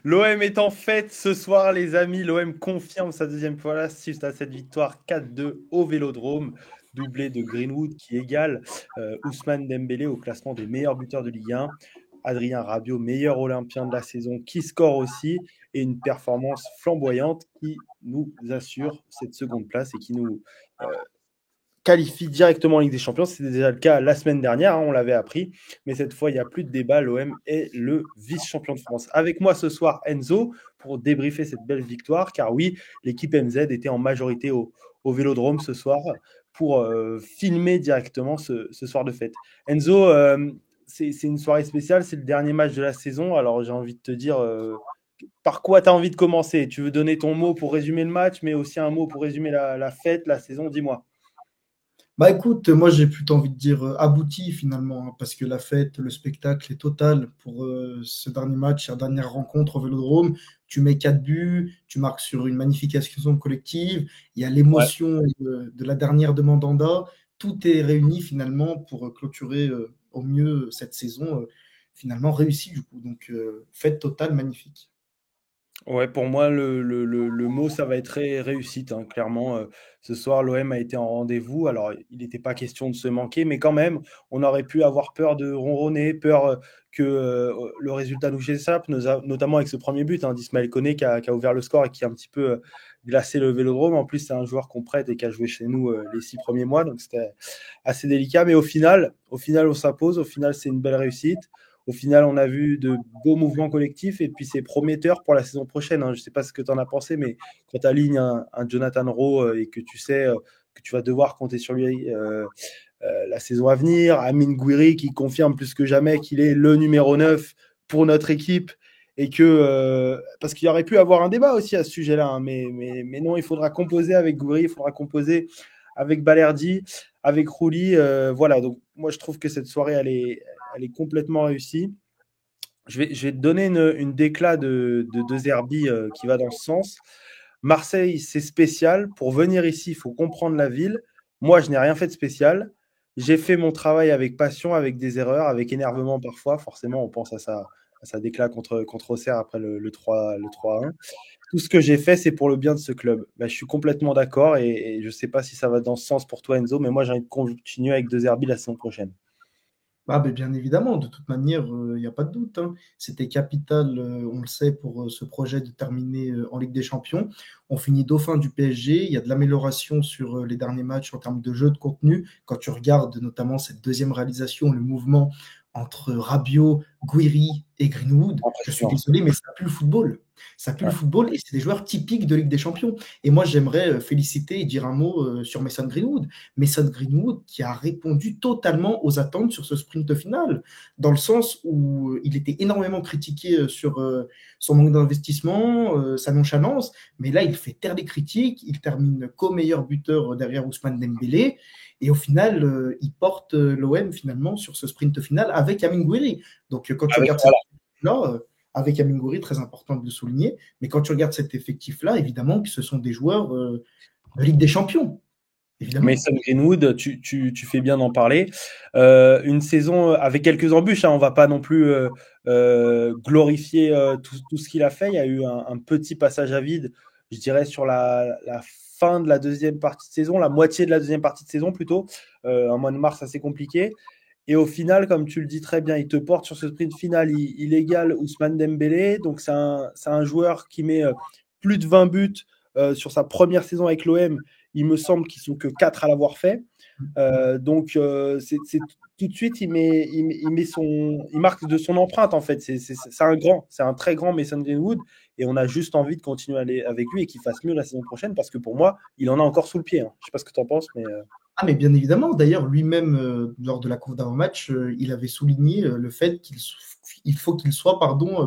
L'OM est en fête ce soir, les amis. L'OM confirme sa deuxième fois là suite à cette victoire 4-2 au Vélodrome. Doublé de Greenwood qui égale Ousmane Dembélé au classement des meilleurs buteurs de Ligue 1. Adrien Rabiot, meilleur Olympien de la saison, qui score aussi. Et une performance flamboyante qui nous assure cette seconde place et qui nous euh, qualifie directement en Ligue des Champions. C'était déjà le cas la semaine dernière, hein, on l'avait appris. Mais cette fois, il n'y a plus de débat. L'OM est le vice-champion de France. Avec moi ce soir, Enzo, pour débriefer cette belle victoire. Car oui, l'équipe MZ était en majorité au Vélodrome ce soir pour filmer directement ce soir de fête. Enzo, c'est une soirée spéciale. C'est le dernier match de la saison. Alors j'ai envie de te dire... par quoi tu as envie de commencer? Tu veux donner ton mot pour résumer le match, mais aussi un mot pour résumer la fête, la saison? Dis-moi. Bah écoute, moi j'ai plutôt envie de dire abouti finalement, hein, parce que la fête, le spectacle est total pour ce dernier match, la dernière rencontre au Vélodrome. Tu mets 4 buts, tu marques sur une magnifique action collective, il y a Ouais. l'émotion de la dernière demandanda. Tout est réuni finalement pour clôturer au mieux cette saison finalement réussie du coup. Donc fête totale, magnifique. Ouais, pour moi, le mot, ça va être réussite, hein, clairement. Ce soir, l'OM a été en rendez-vous. Alors, il n'était pas question de se manquer, mais quand même, on aurait pu avoir peur de ronronner, peur que le résultat nous échappe, notamment avec ce premier but, hein, d'Ismaël Koné qui a ouvert le score et qui a un petit peu glacé le Vélodrome. En plus, c'est un joueur qu'on prête et qui a joué chez nous les 6 premiers mois, donc c'était assez délicat. Mais au final, on s'impose. Au final, c'est une belle réussite. Au final, on a vu de beaux mouvements collectifs et puis c'est prometteur pour la saison prochaine, hein. Je ne sais pas ce que tu en as pensé, mais quand tu alignes un Jonathan Rowe et que tu sais que tu vas devoir compter sur lui la saison à venir, Amine Gouiri qui confirme plus que jamais qu'il est le numéro 9 pour notre équipe et que, parce qu'il y aurait pu avoir un débat aussi à ce sujet-là, hein, mais non, il faudra composer avec Gouiri, il faudra composer avec Balerdi, avec Rouli. Voilà, donc moi je trouve que cette soirée, elle est complètement réussie. Je vais te donner une déclat de Zerbi qui va dans ce sens. Marseille, c'est spécial. Pour venir ici, il faut comprendre la ville. Moi, je n'ai rien fait de spécial. J'ai fait mon travail avec passion, avec des erreurs, avec énervement parfois. Forcément, on pense à sa déclat contre Auxerre après le 3-1. Tout ce que j'ai fait, c'est pour le bien de ce club. Ben, je suis complètement d'accord et je ne sais pas si ça va dans ce sens pour toi, Enzo, mais moi, j'ai envie de continuer avec De Zerbi la saison prochaine. Ah, ben, bien évidemment, de toute manière, il n'y a pas de doute, hein. C'était capital, on le sait, pour ce projet de terminer en Ligue des Champions. On finit dauphin du PSG. Il y a de l'amélioration sur les derniers matchs en termes de jeu, de contenu. Quand tu regardes notamment cette deuxième réalisation, le mouvement entre Rabiot, Guiri et Greenwood, je suis Impressionnant. désolé, mais ça pue le football. Ça pue le Ouais. football et c'est des joueurs typiques de Ligue des Champions. Et moi, j'aimerais féliciter et dire un mot sur Mason Greenwood. Mason Greenwood qui a répondu totalement aux attentes sur ce sprint final, dans le sens où il était énormément critiqué sur son manque d'investissement, sa nonchalance, mais là il fait taire les critiques, il termine co-meilleur buteur derrière Ousmane Dembélé, et au final il porte l'OM finalement sur ce sprint final avec Amin Gouiri. Donc quand tu Avec, regardes cet voilà. effectif-là, avec Amin Gouiri, très important de le souligner, mais quand tu regardes cet effectif-là, évidemment que ce sont des joueurs de Ligue des Champions, évidemment. Mason Greenwood, tu fais bien d'en parler. Une saison avec quelques embûches, hein, on ne va pas non plus glorifier tout ce qu'il a fait. Il y a eu un petit passage à vide, je dirais, sur la fin de la deuxième partie de saison, la moitié de la deuxième partie de saison plutôt. Un mois de mars assez compliqué. Et au final, comme tu le dis très bien, il te porte sur ce sprint final. Il égale Ousmane Dembélé. Donc, c'est un joueur qui met plus de 20 buts sur sa première saison avec l'OM. Il me semble qu'ils sont que 4 à l'avoir fait. Donc, tout de suite, il marque de son empreinte, en fait. C'est un très grand Mason Greenwood. Et on a juste envie de continuer à aller avec lui et qu'il fasse mieux la saison prochaine parce que pour moi, il en a encore sous le pied, hein. Je ne sais pas ce que tu en penses, mais. Ah, mais bien évidemment. D'ailleurs, lui-même, lors de la conf d'avant-match, il avait souligné le fait qu'il faut qu'il soit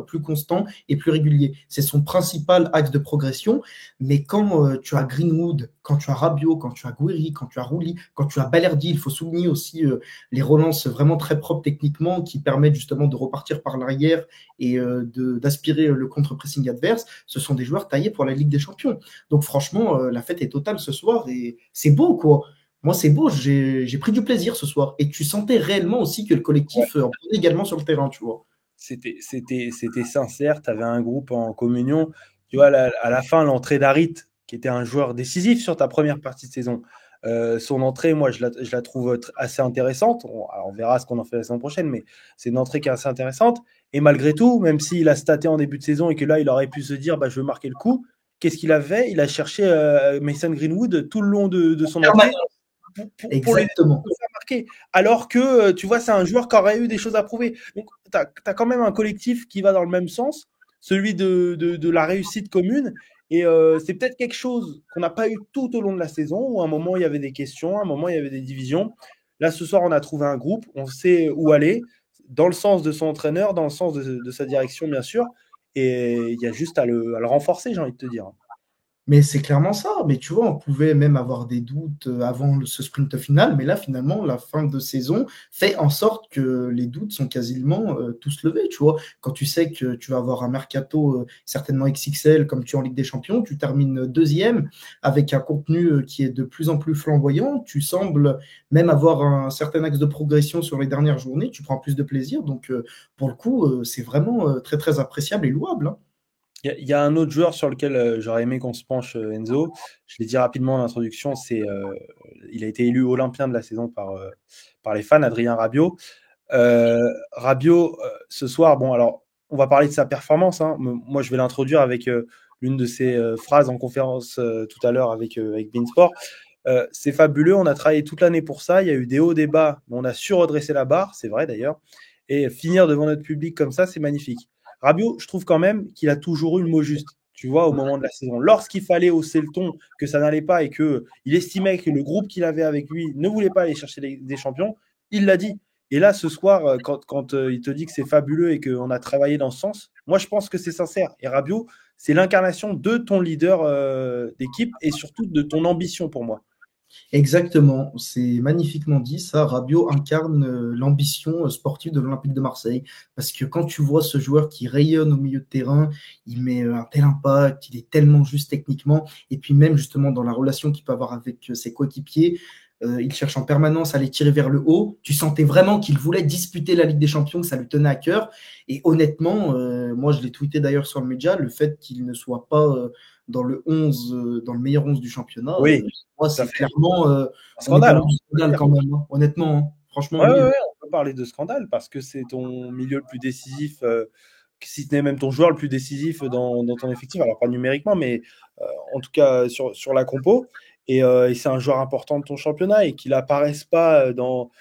plus constant et plus régulier. C'est son principal axe de progression. Mais quand tu as Greenwood, quand tu as Rabiot, quand tu as Guiri, quand tu as Rouli, quand tu as Balerdi, il faut souligner aussi les relances vraiment très propres techniquement qui permettent justement de repartir par l'arrière et d'aspirer le contre-pressing adverse. Ce sont des joueurs taillés pour la Ligue des Champions. Donc franchement, la fête est totale ce soir et c'est beau, quoi. Moi, c'est beau, j'ai pris du plaisir ce soir. Et tu sentais réellement aussi que le collectif en prenait également sur le terrain, tu vois. c'était sincère, tu avais un groupe en communion. Tu vois, à la fin, l'entrée d'Harit, qui était un joueur décisif sur ta première partie de saison, son entrée, moi, je la trouve assez intéressante. Alors, on verra ce qu'on en fait la saison prochaine, mais c'est une entrée qui est assez intéressante. Et malgré tout, même s'il a staté en début de saison et que là, il aurait pu se dire, bah, je veux marquer le coup, qu'est-ce qu'il a fait? Il a cherché Mason Greenwood tout le long de son entrée pour Exactement. le faire marquer. Alors que, tu vois, c'est un joueur qui aurait eu des choses à prouver. Donc, tu as quand même un collectif qui va dans le même sens, celui de la réussite commune. Et c'est peut-être quelque chose qu'on n'a pas eu tout au long de la saison, où à un moment, il y avait des questions, à un moment, il y avait des divisions. Là, ce soir, on a trouvé un groupe, on sait où aller, dans le sens de son entraîneur, dans le sens de sa direction, bien sûr. Et il y a juste à le renforcer, j'ai envie de te dire. Mais c'est clairement ça. Mais tu vois, on pouvait même avoir des doutes avant ce sprint final. Mais là, finalement, la fin de saison fait en sorte que les doutes sont quasiment tous levés. Tu vois, quand tu sais que tu vas avoir un mercato certainement XXL comme tu es en Ligue des Champions, tu termines deuxième avec un contenu qui est de plus en plus flamboyant. Tu sembles même avoir un certain axe de progression sur les dernières journées. Tu prends plus de plaisir. Donc, pour le coup, c'est vraiment très, très appréciable et louable, hein. Il y a un autre joueur sur lequel j'aurais aimé qu'on se penche, Enzo. Je l'ai dit rapidement en introduction, il a été élu Olympien de la saison par les fans, Adrien Rabiot. Rabiot, ce soir, bon, alors, on va parler de sa performance, hein. Moi, je vais l'introduire avec l'une de ses phrases en conférence tout à l'heure avec Beansport. C'est fabuleux, on a travaillé toute l'année pour ça, il y a eu des hauts, des bas, mais on a su redresser la barre, c'est vrai d'ailleurs, et finir devant notre public comme ça, c'est magnifique. Rabiot, je trouve quand même qu'il a toujours eu le mot juste, tu vois, au moment de la saison. Lorsqu'il fallait hausser le ton, que ça n'allait pas et qu'il estimait que le groupe qu'il avait avec lui ne voulait pas aller chercher des champions, il l'a dit. Et là, ce soir, quand il te dit que c'est fabuleux et qu'on a travaillé dans ce sens, moi, je pense que c'est sincère. Et Rabiot, c'est l'incarnation de ton leader d'équipe et surtout de ton ambition pour moi. Exactement, c'est magnifiquement dit. Ça, Rabiot incarne l'ambition sportive de l'Olympique de Marseille. Parce que quand tu vois ce joueur qui rayonne au milieu de terrain, il met un tel impact, il est tellement juste techniquement, et puis même justement dans la relation qu'il peut avoir avec ses coéquipiers, il cherche en permanence à les tirer vers le haut. Tu sentais vraiment qu'il voulait disputer la Ligue des Champions, que ça lui tenait à cœur. Et honnêtement, moi je l'ai tweeté d'ailleurs sur le média, le fait qu'il ne soit pas dans le 11, dans le meilleur 11 du championnat, Oui, moi, tout à c'est fait. clairement, Un on est dans scandale, hein. du scandale quand même, hein. Honnêtement, hein. Franchement, Ouais, ouais, oui. ouais, on peut parler de scandale parce que c'est ton milieu le plus décisif, si ce n'est même ton joueur le plus décisif dans ton effectif. Alors, pas numériquement, mais en tout cas sur la compo. Et c'est un joueur important de ton championnat et qu'il apparaisse pas dans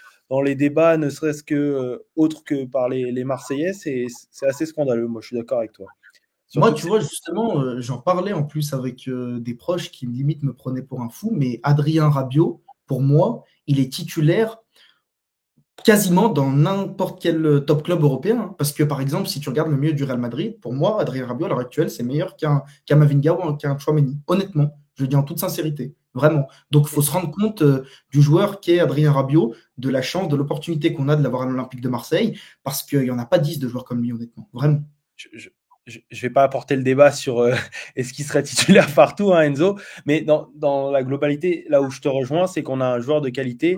les débats, ne serait-ce que autre que par les Marseillais, c'est assez scandaleux. Moi, je suis d'accord avec toi. Moi, Surtout que tu vois, justement, j'en parlais en plus avec des proches qui limite me prenaient pour un fou, mais Adrien Rabiot, pour moi, il est titulaire quasiment dans n'importe quel top club européen, hein. Parce que, par exemple, si tu regardes le milieu du Real Madrid, pour moi, Adrien Rabiot, à l'heure actuelle, c'est meilleur qu'un Camavinga ou qu'un Tchouaméni. Honnêtement, je le dis en toute sincérité. Vraiment. Donc, il faut se rendre compte du joueur qu'est Adrien Rabiot, de la chance, de l'opportunité qu'on a de l'avoir à l'Olympique de Marseille, parce qu'il n'y en a pas 10 de joueurs comme lui, honnêtement. Vraiment. je vais pas apporter le débat sur est-ce qu'il serait titulaire partout, hein, Enzo, mais dans la globalité, là où je te rejoins, c'est qu'on a un joueur de qualité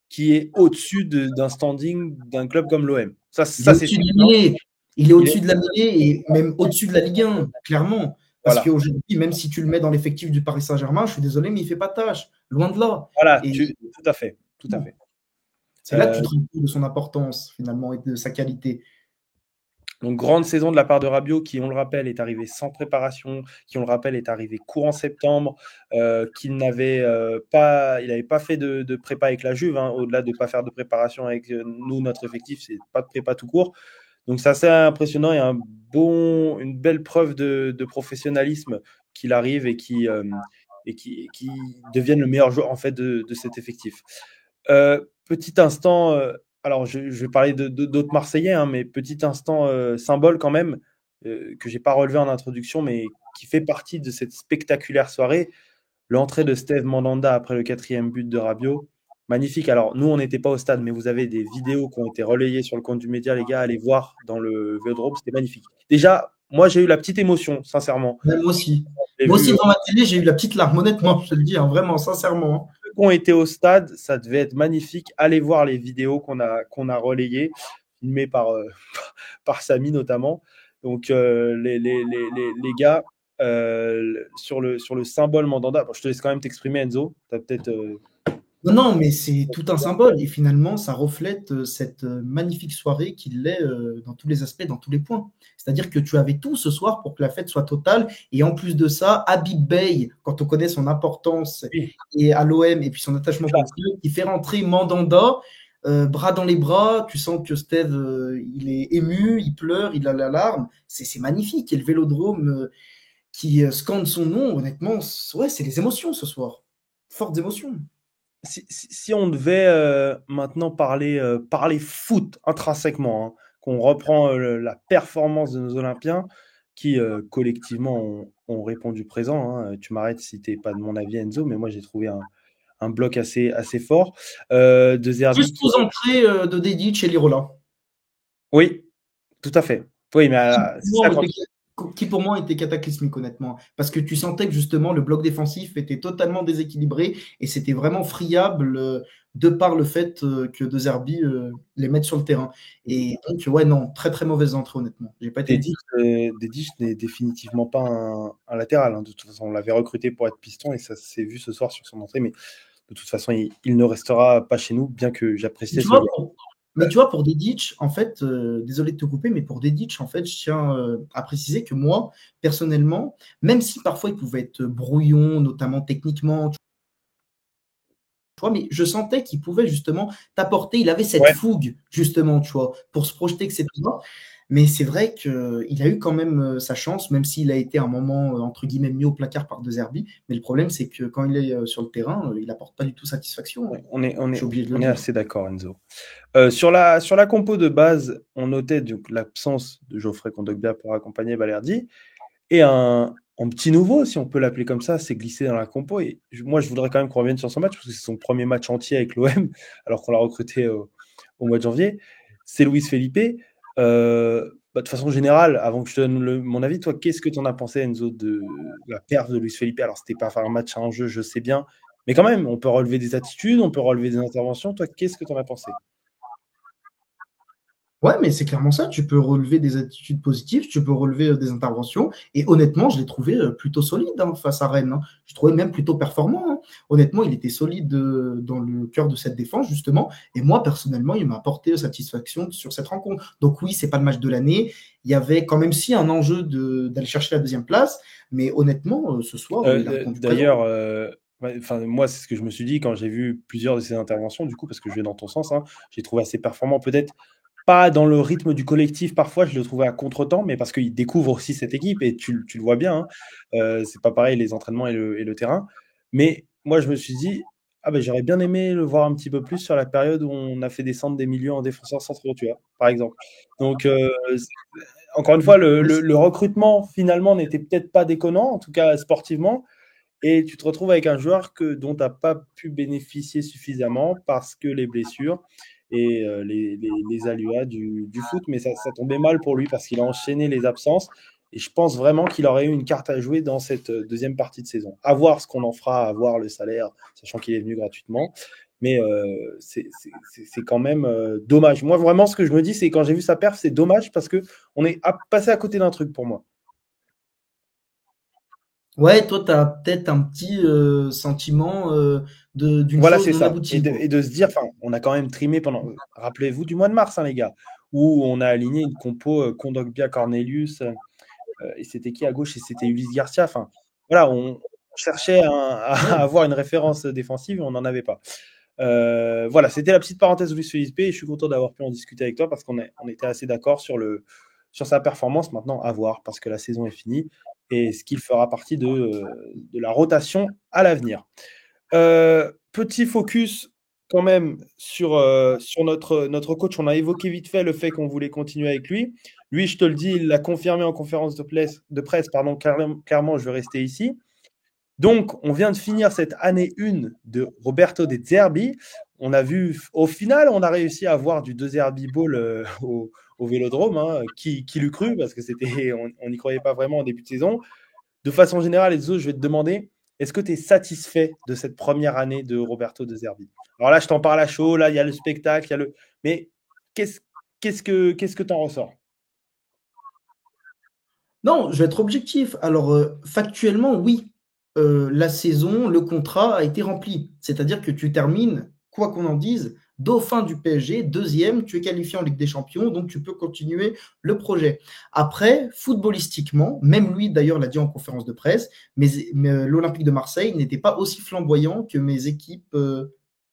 qui est au-dessus d'un standing d'un club comme l'OM. Il est Ça c'est au-dessus de la évident. mêlée. Il est Il est, au-dessus de la mêlée et même au-dessus de la Ligue 1, clairement. Parce voilà, qu'aujourd'hui, même si tu le mets dans l'effectif du Paris Saint-Germain, je suis désolé, mais il ne fait pas tâche. Loin de là. voilà, Et tout à fait, tout à fait. c'est là que tu Euh, te rends compte de son importance, finalement, et de sa qualité. donc grande saison de la part de Rabiot, qui, on le rappelle, est arrivé sans préparation, qui, on le rappelle, est arrivé courant septembre, qu'il n'avait pas, il n'avait pas fait de prépa avec la Juve, hein, au-delà de ne pas faire de préparation avec nous, notre effectif, c'est pas de prépa tout court. Donc c'est assez impressionnant et une belle preuve de professionnalisme qu'il arrive et qui devienne le meilleur joueur en fait de cet effectif. Petit instant, alors je vais parler d'autres Marseillais, hein, mais petit instant symbole quand même, que j'ai pas relevé en introduction, mais qui fait partie de cette spectaculaire soirée, l'entrée de Steve Mandanda après le 4e but de Rabiot. Magnifique. Alors, nous, on n'était pas au stade, mais vous avez des vidéos qui ont été relayées sur le compte du média, les gars. Allez voir dans le Vélodrome, c'était magnifique. Déjà, moi, j'ai eu la petite émotion, sincèrement. Même moi aussi. J'ai Moi vu aussi, dans ma télé, j'ai eu la petite larme, honnêtement, je te le dis, hein, vraiment, sincèrement, hein. ceux qui ont été au stade, ça devait être magnifique. Allez voir les vidéos qu'on a relayées. filmé par, par Samy notamment. Donc, les gars, sur le symbole Mandanda, bon, je te laisse quand même t'exprimer, Enzo. Tu as peut-être. Non, non, mais c'est tout un symbole et finalement, ça reflète cette magnifique soirée qu'il est dans tous les aspects, dans tous les points. C'est-à-dire que tu avais tout ce soir pour que la fête soit totale et en plus de ça, Habib Bey, quand on connaît son importance Oui, et à l'OM et puis son attachement pour le club, il fait rentrer Mandanda, bras dans les bras, tu sens que Steve, il est ému, il pleure, il a la larme. C'est magnifique et le Vélodrome qui scande son nom, honnêtement, ouais, c'est les émotions ce soir. Fortes émotions. si on devait maintenant parler foot intrinsèquement, hein, qu'on reprend la performance de nos Olympiens qui collectivement ont répondu présent, hein. Tu m'arrêtes si tu n'es pas de mon avis, Enzo, mais moi j'ai trouvé un bloc assez fort. De Zerbi Juste qui. aux entrées de Dedic et Lirola. Oui, tout à fait. Oui, mais c'est ça quand. Qui pour moi était cataclysmique honnêtement, parce que tu sentais que justement le bloc défensif était totalement déséquilibré et c'était vraiment friable de par le fait que De Zerbi les mette sur le terrain. Et donc ouais non, très très mauvaise entrée honnêtement. J'ai pas été. Dedic n'est définitivement pas un latéral, hein. De toute façon, on l'avait recruté pour être piston et ça s'est vu ce soir sur son entrée, mais de toute façon, il ne restera pas chez nous, bien que j'appréciais Tu ce vois, gars. mais tu vois, pour Dedic, en fait, désolé de te couper, mais pour Dedic, en fait, je tiens à préciser que moi, personnellement, même si parfois il pouvait être brouillon, notamment techniquement, tu vois, mais je sentais qu'il pouvait justement t'apporter, il avait cette Ouais, fougue, justement, tu vois, pour se projeter, etc. Mais c'est vrai qu'il a eu quand même sa chance, même s'il a été un moment, entre guillemets, mis au placard par De Zerbi. Mais le problème, c'est que quand il est sur le terrain, il n'apporte pas du tout satisfaction, hein. J'ai oublié de le on est dire. assez d'accord, Enzo. Sur la compo de base, on notait donc l'absence de Geoffrey Kondogbia pour accompagner Balerdi. Et un petit nouveau, si on peut l'appeler comme ça, s'est glissé dans la compo. Et moi, je voudrais quand même qu'on revienne sur son match, parce que c'est son premier match entier avec l'OM, alors qu'on l'a recruté au mois de janvier. C'est Luis Felipe. De façon générale, avant que je te donne mon avis, toi, qu'est-ce que tu en as pensé, Enzo, de la perf de Luis Felipe? Alors, c'était pas faire un match à un jeu, je sais bien. Mais quand même, on peut relever des attitudes, on peut relever des interventions. Toi, qu'est-ce que tu en as pensé? Ouais, mais c'est clairement ça. Tu peux relever des attitudes positives, tu peux relever des interventions. Et honnêtement, je l'ai trouvé plutôt solide face à Rennes, hein. Je trouvais même plutôt performant, hein. Honnêtement, il était solide dans le cœur de cette défense, justement. Et moi, personnellement, il m'a apporté satisfaction sur cette rencontre. Donc oui, c'est pas le match de l'année. Il y avait quand même si un enjeu d'aller chercher la deuxième place. Mais honnêtement, ce soir, il a répondu présent. D'ailleurs, ouais, moi, c'est ce que je me suis dit quand j'ai vu plusieurs de ses interventions, du coup, parce que je vais dans ton sens, hein. J'ai trouvé assez performant, peut-être pas dans le rythme du collectif, parfois, je le trouvais à contre-temps, mais parce qu'il découvre aussi cette équipe, et tu le vois bien, hein. C'est pas pareil les entraînements et le terrain. Mais moi, je me suis dit, ah ben, j'aurais bien aimé le voir un petit peu plus sur la période où on a fait descendre des milieux en défenseurs centraux, tu vois, par exemple. Donc, encore une fois, le recrutement, finalement, n'était peut-être pas déconnant, en tout cas sportivement, et tu te retrouves avec un joueur dont tu n'as pas pu bénéficier suffisamment parce que les blessures et les aléas du foot, mais ça tombait mal pour lui parce qu'il a enchaîné les absences. Et je pense vraiment qu'il aurait eu une carte à jouer dans cette deuxième partie de saison. À voir ce qu'on en fera, à voir le salaire, sachant qu'il est venu gratuitement. Mais c'est quand même dommage. Moi, vraiment, ce que je me dis, c'est quand j'ai vu sa perf, c'est dommage parce qu'on est passé à côté d'un truc pour moi. Ouais, toi, tu as peut-être un petit sentiment d'une Voilà, chose c'est non ça. Et aboutie, de, quoi. et de se dire, enfin, on a quand même trimé pendant. Rappelez-vous du mois de mars, hein, les gars, où on a aligné une compo Kondogbia, Cornelius, et c'était qui à gauche? Et c'était Ulysse Garcia. Enfin, voilà, on cherchait à Ouais. avoir une référence défensive et on n'en avait pas. Voilà, c'était la petite parenthèse de Luis Felipe et je suis content d'avoir pu en discuter avec toi parce on était assez d'accord sur sa performance. Maintenant, à voir parce que la saison est finie et ce qu'il fera partie de la rotation à l'avenir. Petit focus quand même sur notre coach. On a évoqué vite fait le fait qu'on voulait continuer avec lui. Lui, je te le dis, il l'a confirmé en conférence de presse, pardon, clairement, je vais rester ici. Donc, on vient de finir cette année 1 de Roberto De Zerbi. On a vu, au final, on a réussi à avoir du De Zerbi Ball au Vélodrome, hein. Qui l'eût cru, parce que on n'y croyait pas vraiment en début de saison. De façon générale, Enzo, je vais te demander, est-ce que tu es satisfait de cette première année de Roberto De Zerbi? Alors là, je t'en parle à chaud, là, il y a le spectacle, il y a le. Mais qu'est-ce Qu'est-ce que tu en ressors? Non, je vais être objectif. Alors, factuellement, oui, la saison, le contrat a été rempli. C'est-à-dire que tu termines, quoi qu'on en dise, dauphin du PSG, deuxième, tu es qualifié en Ligue des Champions, donc tu peux continuer le projet. Après, footballistiquement, même lui d'ailleurs l'a dit en conférence de presse, mais l'Olympique de Marseille n'était pas aussi flamboyant que mes équipes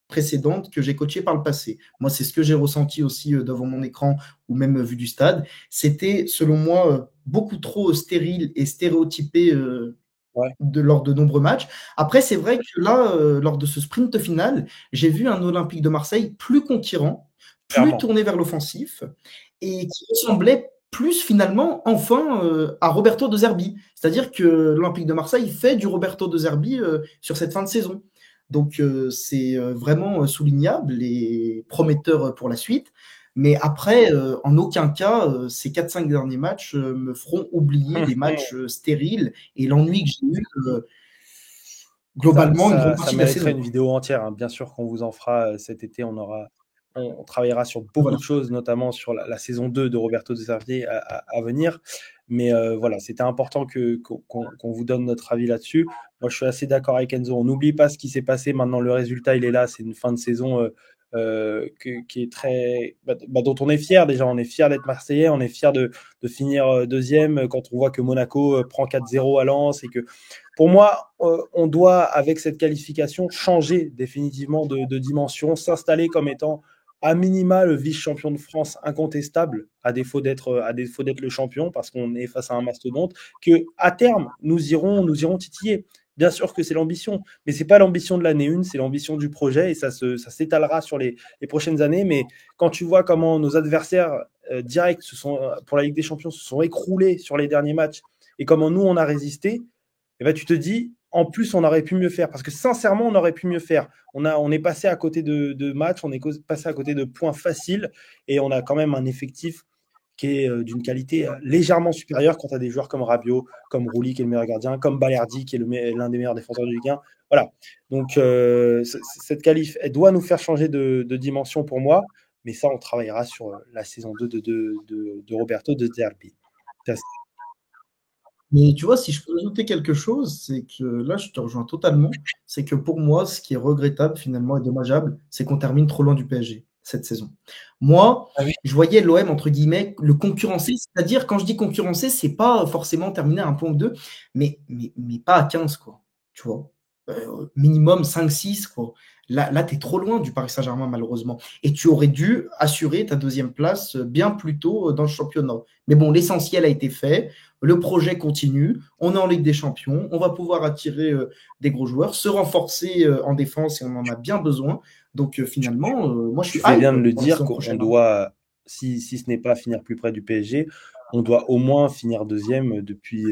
précédentes que j'ai coachées par le passé. Moi, c'est ce que j'ai ressenti aussi devant mon écran ou même vu du stade. C'était, selon moi, beaucoup trop stérile et stéréotypé Ouais, lors de nombreux matchs. Après, c'est vrai que là, lors de ce sprint final, j'ai vu un Olympique de Marseille plus conquérant, plus clairement. tourné vers l'offensif et qui ressemblait plus finalement enfin à Roberto De Zerbi. C'est-à-dire que l'Olympique de Marseille fait du Roberto De Zerbi sur cette fin de saison. Donc c'est vraiment soulignable et prometteur pour la suite. Mais après, en aucun cas, ces 4-5 derniers matchs me feront oublier les matchs stériles et l'ennui que j'ai eu Ça, globalement une grande ça, ça partie de la mériterait saison. une vidéo entière, hein. Bien sûr qu'on vous en fera cet été. On travaillera sur beaucoup Voilà. de choses, notamment sur la saison 2 de Roberto De Zerbi à venir. Mais voilà, c'était important qu'on vous donne notre avis là-dessus. Moi, je suis assez d'accord avec Enzo. On n'oublie pas ce qui s'est passé. Maintenant, le résultat, il est là. C'est une fin de saison qui est très, dont on est fier déjà. On est fier d'être Marseillais. On est fier de finir deuxième quand on voit que Monaco prend 4-0 à Lens et que pour moi, on doit, avec cette qualification, changer définitivement de dimension, s'installer comme étant à minima le vice-champion de France incontestable, à défaut d'être le champion, parce qu'on est face à un mastodonte, que à terme, nous irons titiller. Bien sûr que c'est l'ambition, mais c'est pas l'ambition de l'année 1, c'est l'ambition du projet, et ça s'étalera sur les prochaines années. Mais quand tu vois comment nos adversaires directs pour la Ligue des Champions se sont écroulés sur les derniers matchs, et comment nous, on a résisté, et ben, tu te dis, en plus, on aurait pu mieux faire. Parce que sincèrement, on aurait pu mieux faire. On est passé à côté de matchs, on est passé à côté de points faciles, et on a quand même un effectif qui est d'une qualité légèrement supérieure quand tu as des joueurs comme Rabiot, comme Rouli, qui est le meilleur gardien, comme Balerdi, qui est l'un des meilleurs défenseurs du Ligue 1. Voilà. Donc, cette qualif, elle doit nous faire changer de dimension pour moi, mais ça, on travaillera sur la saison 2 de Roberto De Zerbi. Mais tu vois, si je peux ajouter quelque chose, c'est que là, je te rejoins totalement. C'est que pour moi, ce qui est regrettable finalement et dommageable, c'est qu'on termine trop loin du PSG cette saison. Moi, Ah oui. je voyais l'OM, entre guillemets, le concurrencer. C'est-à-dire, quand je dis concurrencer, c'est pas forcément terminer à un point ou deux, mais pas à 15, quoi. Tu vois. Minimum 5-6, quoi. Là tu es trop loin du Paris Saint-Germain, malheureusement. Et tu aurais dû assurer ta deuxième place bien plus tôt dans le championnat. Mais bon, l'essentiel a été fait. Le projet continue. On est en Ligue des Champions. On va pouvoir attirer des gros joueurs, se renforcer en défense et on en a bien besoin. Donc finalement, moi je Tu suis fais bien hype de le pour la dire saison qu'on prochaine, hein. doit, si ce n'est pas finir plus près du PSG, on doit au moins finir deuxième depuis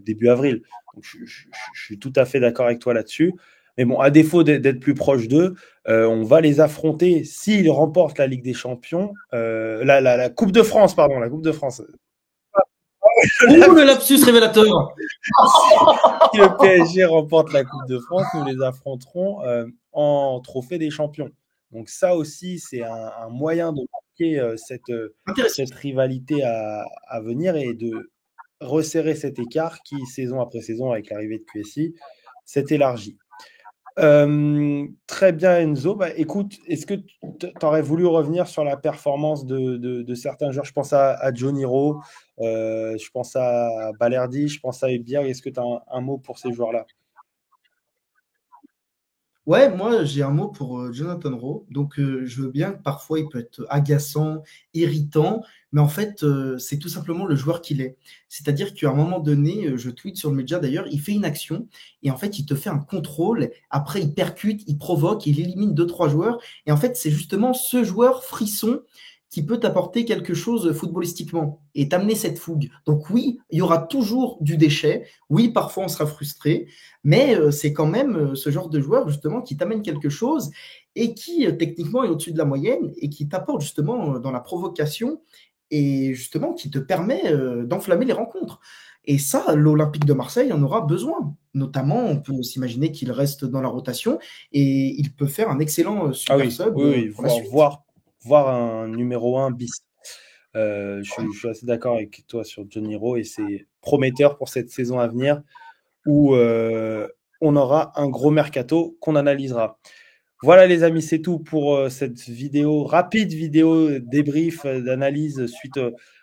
début avril. Donc, je suis tout à fait d'accord avec toi là-dessus. Mais bon, à défaut d'être plus proche d'eux, on va les affronter s'ils remportent la Ligue des Champions, la Coupe de France, pardon, la Coupe de France. Ouh, le lapsus révélateur. Si le PSG remporte la Coupe de France, nous les affronterons en Trophée des Champions. Donc ça aussi, c'est un moyen de marquer Intéressant. cette rivalité à venir et de resserrer cet écart qui, saison après saison, avec l'arrivée de QSI, s'est élargi. Très bien, Enzo. Bah, écoute, est-ce que tu aurais voulu revenir sur la performance de certains joueurs? Je pense à Johnny Rowe, je pense à Balerdi, je pense à Ebir. Est-ce que tu as un mot pour ces joueurs-là? Ouais, moi j'ai un mot pour Jonathan Rowe. Donc je veux bien que parfois il peut être agaçant, irritant, mais en fait c'est tout simplement le joueur qu'il est. C'est-à-dire qu'à un moment donné, je tweete sur le média d'ailleurs, il fait une action et en fait il te fait un contrôle, après il percute, il provoque, il élimine deux, trois joueurs. Et en fait c'est justement ce joueur frisson qui peut t'apporter quelque chose footballistiquement et t'amener cette fougue. Donc oui, il y aura toujours du déchet. Oui, parfois on sera frustré, mais c'est quand même ce genre de joueur justement qui t'amène quelque chose et qui techniquement est au-dessus de la moyenne et qui t'apporte justement dans la provocation et justement qui te permet d'enflammer les rencontres. Et ça, l'Olympique de Marseille en aura besoin. Notamment, on peut s'imaginer qu'il reste dans la rotation et il peut faire un excellent Ah super oui, sub oui, oui, pour la suite. voir un numéro un bis. Je suis assez d'accord avec toi sur Johnny Rowe et c'est prometteur pour cette saison à venir où on aura un gros mercato qu'on analysera. Voilà les amis, c'est tout pour cette rapide vidéo débrief d'analyse suite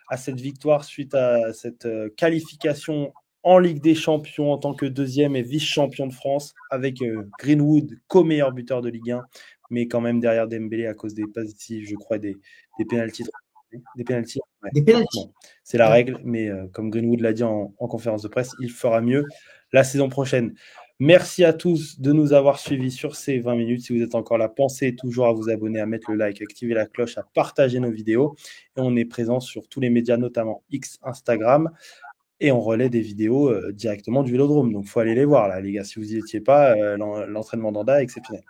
à cette victoire, suite à cette qualification en Ligue des Champions en tant que deuxième et vice-champion de France avec Greenwood co-meilleur buteur de Ligue 1, mais quand même derrière Dembélé à cause des passes décisives, je crois, des pénaltys. Des pénaltys, ouais. Des pénaltys. Bon, c'est la règle, mais comme Greenwood l'a dit en conférence de presse, il fera mieux la saison prochaine. Merci à tous de nous avoir suivis sur ces 20 minutes. Si vous êtes encore là, pensez toujours à vous abonner, à mettre le like, à activer la cloche, à partager nos vidéos. Et on est présent sur tous les médias, notamment X, Instagram. Et on relaie des vidéos directement du Vélodrome. Donc, il faut aller les voir, là, les gars. Si vous n'y étiez pas, l'entraînement d'Anda est exceptionnel.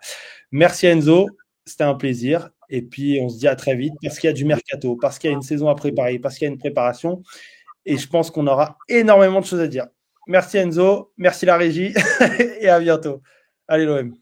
Merci Enzo. C'était un plaisir. Et puis, on se dit à très vite parce qu'il y a du mercato, parce qu'il y a une saison à préparer, parce qu'il y a une préparation. Et je pense qu'on aura énormément de choses à dire. Merci Enzo, merci la régie et à bientôt. Allez l'OM.